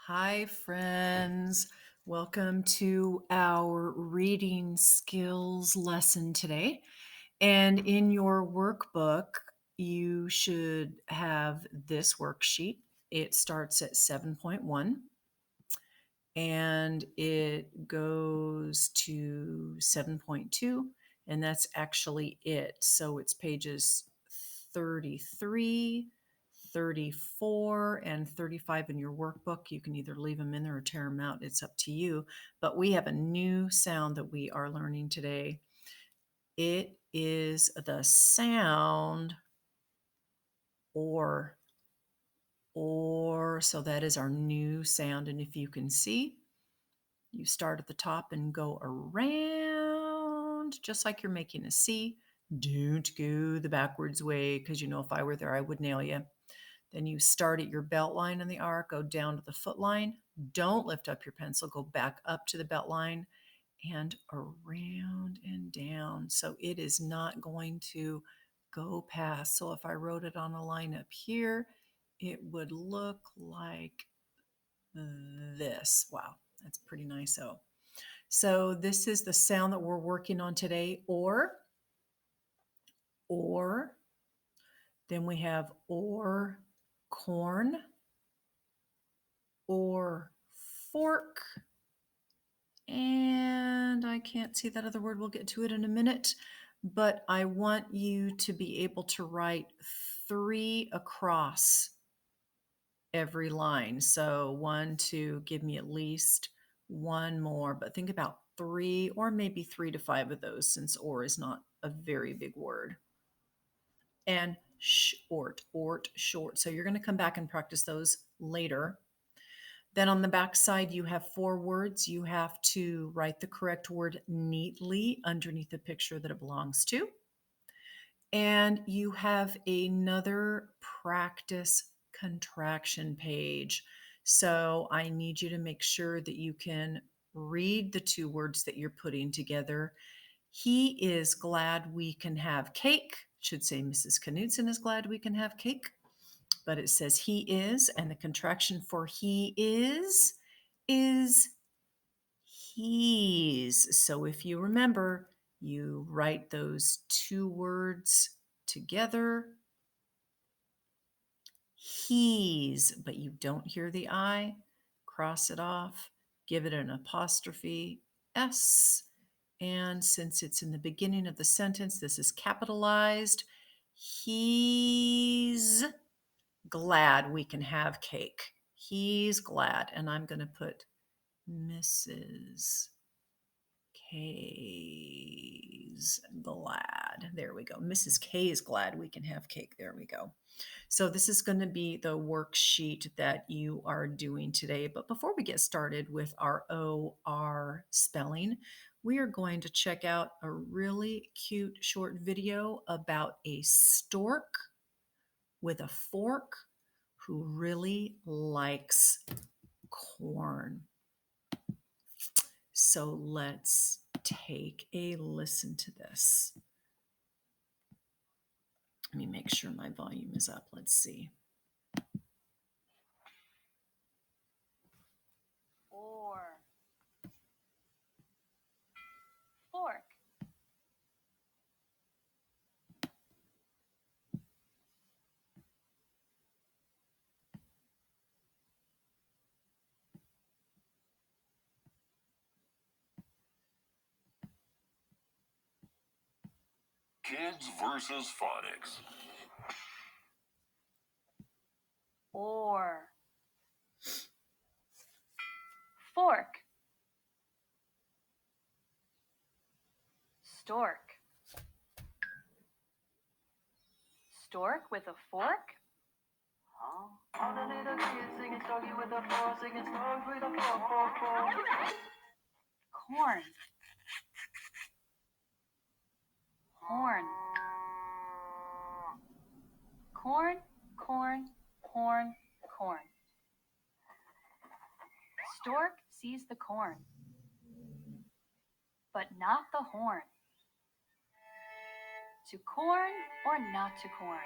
Hi, friends. Welcome to our reading skills lesson today. And in your workbook, you should have this worksheet. It starts at 7.1 and it goes to 7.2, and that's actually it. So it's pages 33, 34, and 35 in your workbook. You can either leave them in there or tear them out. It's up to you. But we have a new sound that we are learning today. It is the sound or. So that is our new sound. And if you can see, you start at the top and go around just like you're making a C. Don't go the backwards way because if I were there, I would nail you. Then you start at your belt line on the arc, go down to the foot line. Don't lift up your pencil, go back up to the belt line and around and down. So it is not going to go past. So if I wrote it on a line up here, it would look like this. Wow, that's pretty nice. So this is the sound that we're working on today, or. Then we have or corn, or fork, and I can't see that other word. We'll get to it in a minute, but I want you to be able to write 3 across every line. So 1, 2, give me at least one more, but think about 3 or maybe 3 to 5 of those, since or is not a very big word. And short, short. So you're going to come back and practice those later. Then on the back side, you have 4 words. You have to write the correct word neatly underneath the picture that it belongs to. And you have another practice contraction page. So I need you to make sure that you can read the 2 words that you're putting together. He is glad we can have cake. Should say Mrs. Knudson is glad we can have cake. But it says he is, and the contraction for he is he's. So if you remember, you write those 2 words together. He's, but you don't hear the I. Cross it off, give it an apostrophe S. And since it's in the beginning of the sentence, this is capitalized. He's glad we can have cake. He's glad. And I'm going to put Mrs. K's glad. There we go. Mrs. K is glad we can have cake. There we go. So this is going to be the worksheet that you are doing today. But before we get started with our OR spelling, we are going to check out a really cute short video about a stork with a fork who really likes corn. So let's take a listen to this. Let me make sure my volume is up. Let's see. Or fork. Kids versus phonics. Or fork. Stork. Stork with a fork? All the little kids singing storky with a fork, singing stork with a fork. Corn. Horn. Corn, corn, corn, corn. Stork sees the corn, but not the horn. To corn or not to corn?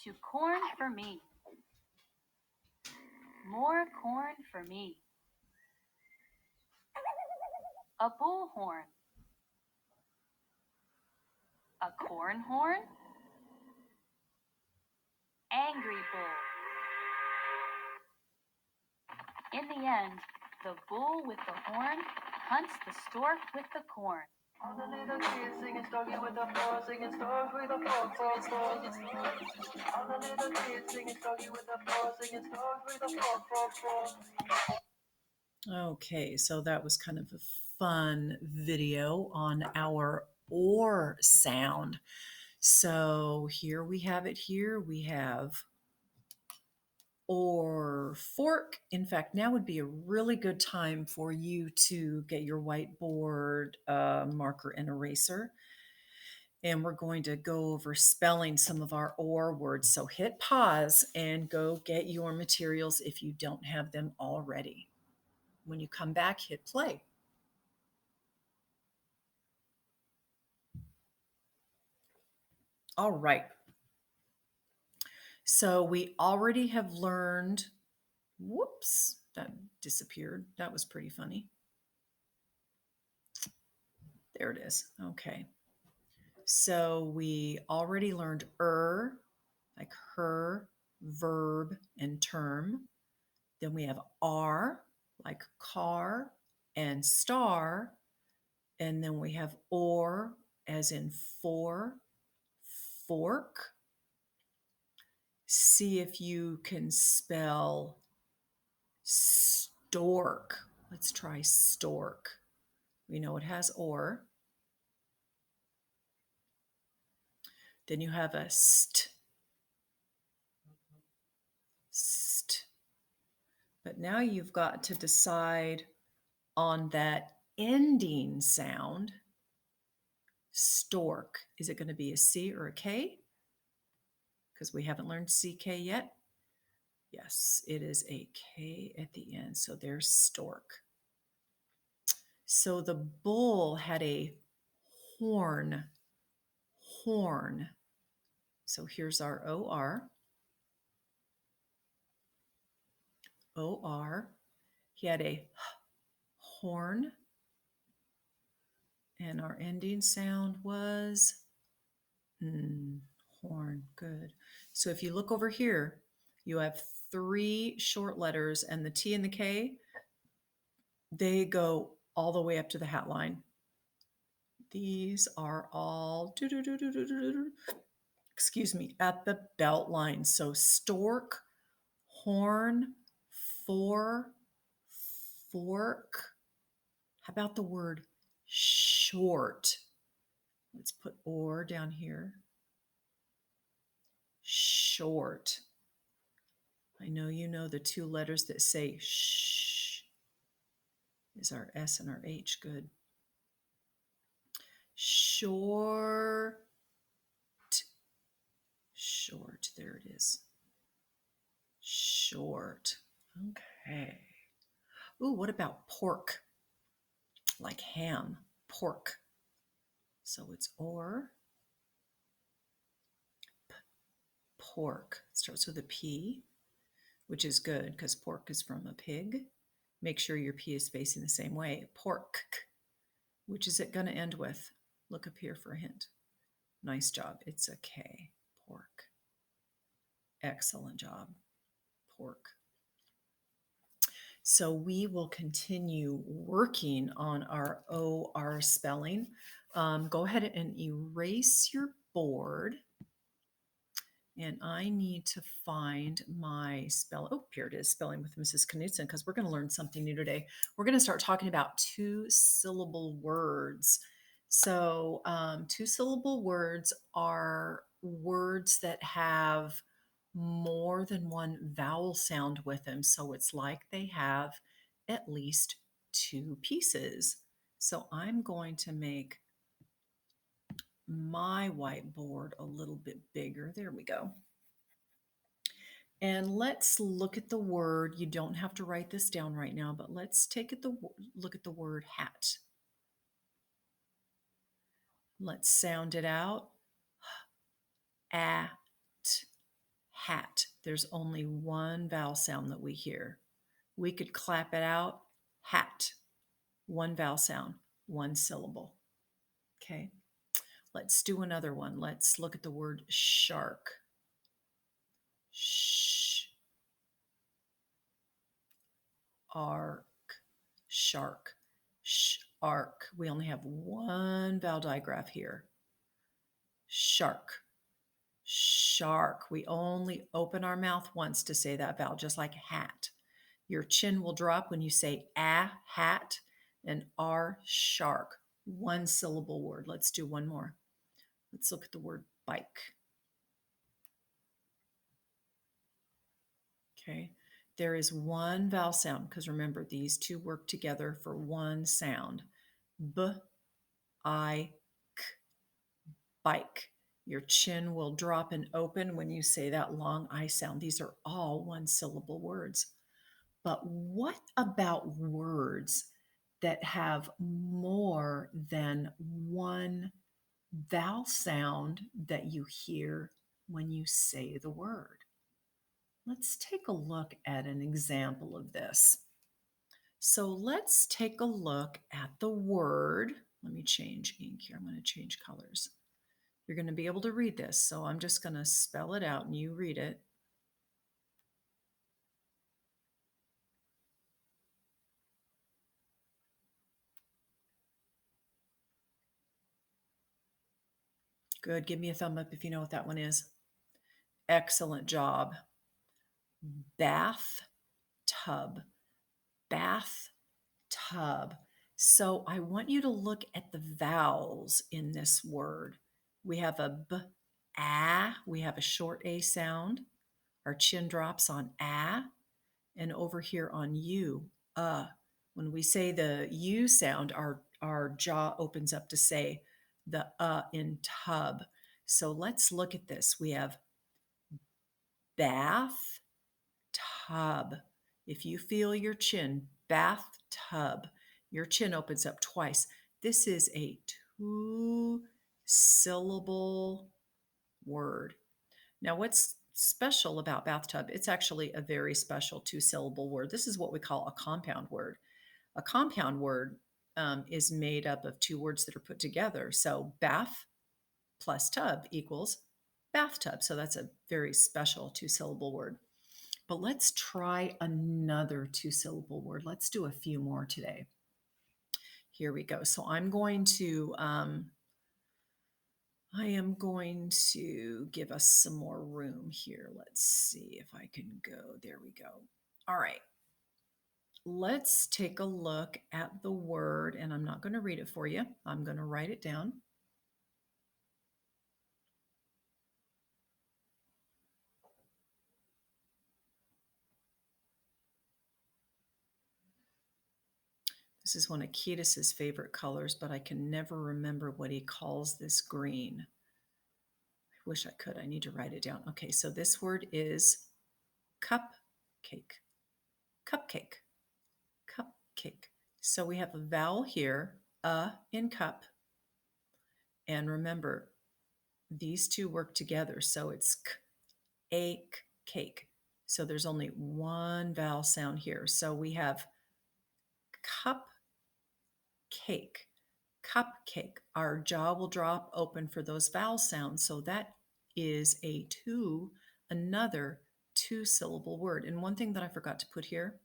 To corn for me. More corn for me. A bullhorn. A corn horn. Angry bull. In the end, the bull with the horn hunts the stork with the corn. All the little kids singing storky with the fork, singing stork with the fork, fork, fork. All the little kids singing storky with the fork, singing stork with the fork, fork, fork. Okay, so that was kind of a fun video on our or sound. So here we have it here. We have or fork. In fact, now would be a really good time for you to get your whiteboard marker and eraser. And we're going to go over spelling some of our or words. So hit pause and go get your materials if you don't have them already. When you come back, hit play. All right. So we already have learned, whoops, that disappeared. That was pretty funny. There it is. Okay. So we already learned like her, verb, and term. Then we have are, like car and star. And then we have or, as in for, fork. See if you can spell stork. Let's try stork. We know it has or. Then you have a st. But now you've got to decide on that ending sound. Stork. Is it going to be a C or a K? Because we haven't learned CK yet. Yes, it is a K at the end. So there's stork. So the bull had a horn. Horn. So here's our OR. OR. He had a horn. And our ending sound was horn. Good. So if you look over here, you have 3 short letters, and the T and the K, they go all the way up to the hat line. These are all, excuse me, at the belt line. So stork, horn, fork. How about the word short? Let's put or down here. Short. I know you know the 2 letters that say sh is our S and our H. Good. Short. Short. There it is. Short. Okay. Ooh, what about pork? Like ham. Pork. So it's or. Pork. It starts with a P, which is good because pork is from a pig. Make sure your P is facing the same way. Pork. Which is it going to end with? Look up here for a hint. Nice job. It's a K. Pork. Excellent job. Pork. So we will continue working on our OR spelling. Go ahead and erase your board. And I need to find my spell. Oh, here it is, Spelling with Mrs. Knudson, because we're going to learn something new today. We're going to start talking about 2-syllable words. So 2-syllable words are words that have more than one vowel sound with them. So it's like they have at least 2 pieces. So I'm going to make my whiteboard a little bit bigger. There we go. And let's look at the word. You don't have to write this down right now, but let's look at the word hat. Let's sound it out. At, hat. There's only one vowel sound that we hear. We could clap it out. Hat, one vowel sound, one syllable. Okay, let's do another one. Let's look at the word shark. Sh, ark, shark, shark. We only have one vowel digraph here. Shark, shark. We only open our mouth once to say that vowel, just like hat. Your chin will drop when you say a hat and r shark. One syllable word. Let's do one more. Let's look at the word bike. Okay. There is one vowel sound because remember, these two work together for one sound. B, I, k, bike. Your chin will drop and open when you say that long I sound. These are all one syllable words. But what about words that have more than one vowel sound that you hear when you say the word? Let's take a look at an example of this. So let's take a look at the word. Let me change ink here. I'm going to change colors. You're going to be able to read this. So I'm just going to spell it out and you read it. Good. Give me a thumb up if you know what that one is. Excellent job. Bath tub. Bath tub. So I want you to look at the vowels in this word. We have a b, a. We have a short a sound. Our chin drops on a. And over here on u, when we say the u sound, our jaw opens up to say the in tub. So let's look at this. We have bath tub. If you feel your chin, bathtub, your chin opens up twice. This is a two-syllable word. Now, what's special about bathtub? It's actually a very special two-syllable word. This is what we call a compound word. A compound word is made up of two words that are put together. So bath plus tub equals bathtub. So that's a very special two-syllable word. But let's try another two-syllable word. Let's do a few more today. Here we go. So I am going to give us some more room here. Let's see if I can go. There we go. All right. Let's take a look at the word, and I'm not going to read it for you. I'm going to write it down. This is one of Ketis's favorite colors, but I can never remember what he calls this green. I wish I could. I need to write it down. Okay, so this word is cupcake. Cupcake. Cupcake. So we have a vowel here, in cup. And remember, these two work together. So it's cake. So there's only one vowel sound here. So we have cupcake. Cupcake. Our jaw will drop open for those vowel sounds. So that is another two-syllable word. And one thing that I forgot to put here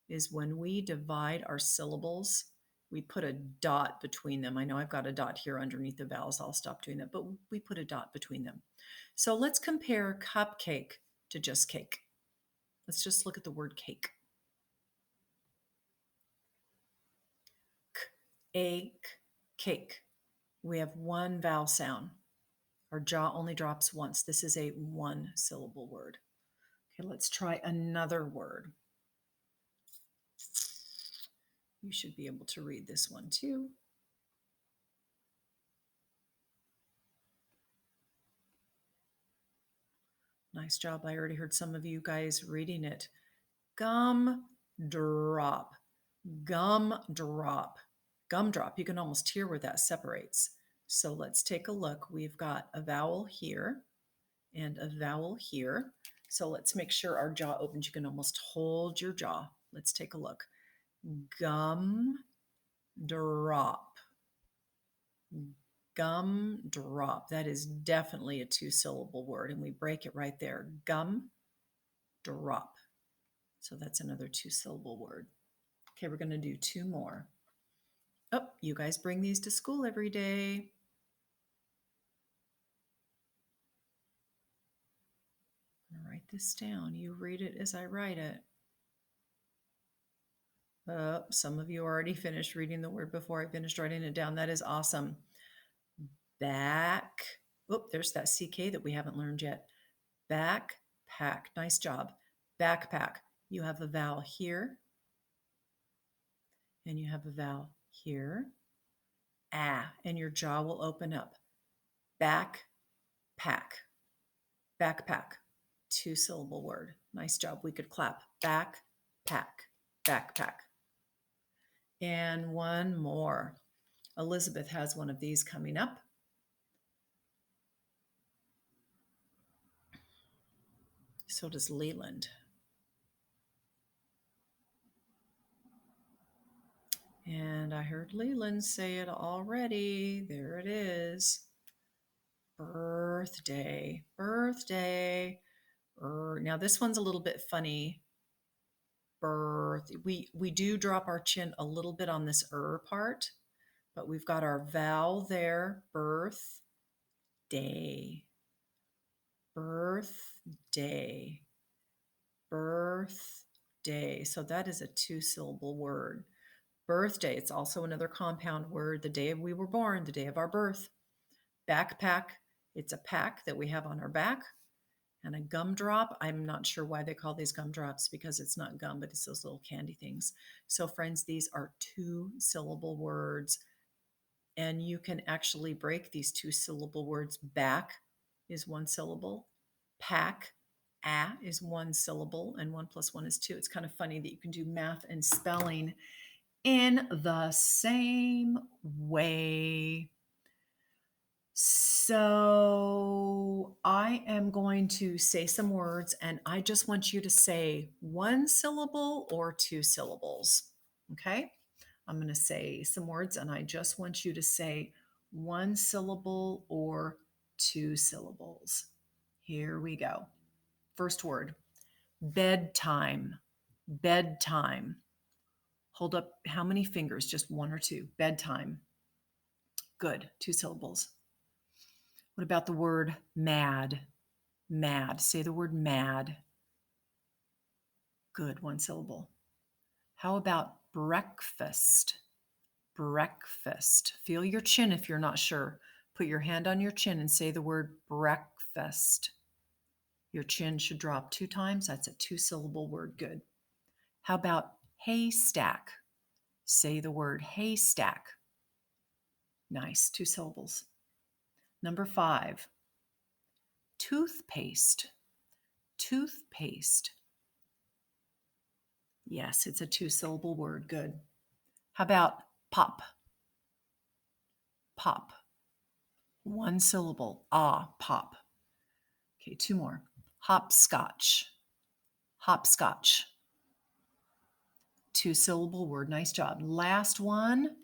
is when we divide our syllables, we put a dot between them. I know I've got a dot here underneath the vowels. I'll stop doing that, but we put a dot between them. So let's compare cupcake to just cake. Let's just look at the word cake. Cake. We have one vowel sound. Our jaw only drops once. This is a one-syllable word. Okay, let's try another word. You should be able to read this one too. Nice job. I already heard some of you guys reading it. Gumdrop. Gumdrop. Gumdrop. You can almost hear where that separates. So let's take a look. We've got a vowel here and a vowel here. So let's make sure our jaw opens. You can almost hold your jaw. Let's take a look. Gum drop. Gum drop. That is definitely a 2-syllable word, and we break it right there. Gum drop. So that's another 2-syllable word. Okay, we're going to do 2 more. Oh, you guys bring these to school every day. I'm going to write this down. You read it as I write it. Some of you already finished reading the word before I finished writing it down. That is awesome. Back. Oh, there's that CK that we haven't learned yet. Backpack. Nice job. Backpack. You have a vowel here, and you have a vowel here. Ah, and your jaw will open up. Backpack. Backpack. 2-syllable word. Nice job. We could clap. Backpack. Backpack. And one more. Elizabeth has one of these coming up. So does Leland. And I heard Leland say it already. There it is. Birthday. Birthday. Now this one's a little bit funny. We do drop our chin a little bit on this part, but we've got our vowel there. Birthday. Birthday. Birthday. So that is a 2-syllable word. Birthday. It's also another compound word. The day we were born, the day of our birth. Backpack. It's a pack that we have on our back. And a gumdrop. I'm not sure why they call these gumdrops because it's not gum, but it's those little candy things. So, friends, these are 2-syllable words. And you can actually break these 2-syllable words. Back is 1 syllable. Pack, is 1 syllable, and 1 plus 1 is 2. It's kind of funny that you can do math and spelling in the same way. So I am going to say some words, and I just want you to say 1 syllable or 2 syllables. Okay? I'm going to say some words, and I just want you to say 1 syllable or 2 syllables. Here we go. First word, bedtime. Bedtime. Hold up how many fingers? Just 1 or 2. Bedtime. Good. 2 syllables. What about the word mad? Mad. Say the word mad. Good. 1 syllable. How about breakfast? Breakfast. Feel your chin if you're not sure. Put your hand on your chin and say the word breakfast. Your chin should drop 2 times. That's a 2-syllable word. Good. How about haystack? Say the word haystack. Nice. 2 syllables. Number 5, toothpaste. Toothpaste. Yes, it's a 2-syllable word. Good. How about pop? Pop. 1 syllable. Ah, pop. Okay, 2 more. Hopscotch. Hopscotch. 2-syllable word. Nice job. Last one,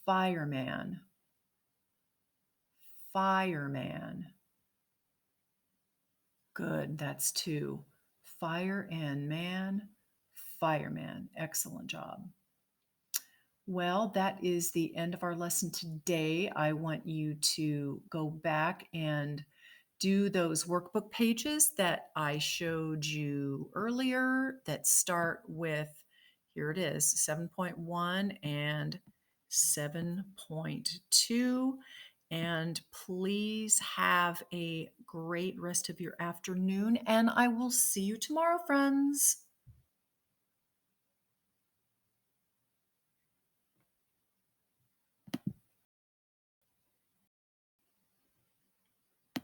fireman. Fireman. Good. That's 2. Fire and man. Fireman. Excellent job. Well, that is the end of our lesson today. I want you to go back and do those workbook pages that I showed you earlier that start with, here it is, 7.1 and 7.2. And please have a great rest of your afternoon, and I will see you tomorrow, friends.